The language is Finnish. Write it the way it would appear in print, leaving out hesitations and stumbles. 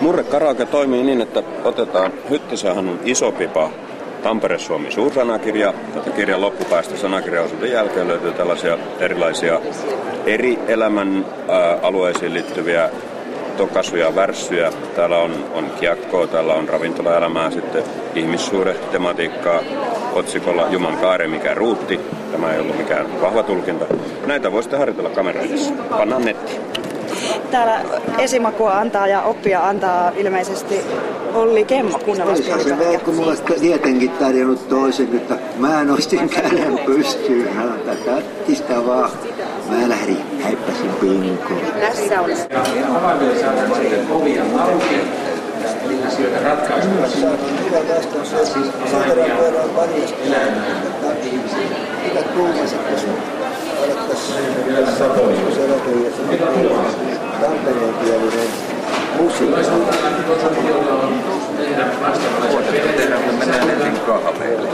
Murre Karaoke toimii niin, että otetaan Hyttisen Hannun iso pipa Tampere-Suomi suursanakirja. Tätä kirjan loppupäästä sanakirjaosuuden jälkeen löytyy tällaisia erilaisia eri elämän alueisiin liittyviä tokasuja, värssyjä. Täällä on kiekkoa, täällä on ravintolaelämää, sitten ihmissuhde, tematiikkaa otsikolla Juman kaare, mikä ruutti. Tämä ei ollut mikään vahva tulkinta. Näitä voi sitten harjoitella kamera edessä. Pannaan nettiin. Täällä esimakua antaa ja oppia antaa ilmeisesti Olli Kemmo, kunnallispäällikkö. Se kun mulla tietenkin tarjonnut toisen, että mä nostin käden pystyyn. Tättistä vaan. Mä lähdin, häippäsin pinkoon. Tässä on. Avaimella saadaan sitten ovia auki. Eli asioita ratkaistaan. Sateraan voidaan paljastaa ihmisiä. Mitä tuumasit, jos Tampereen kielinen musiikki. Mennään netin kahveille.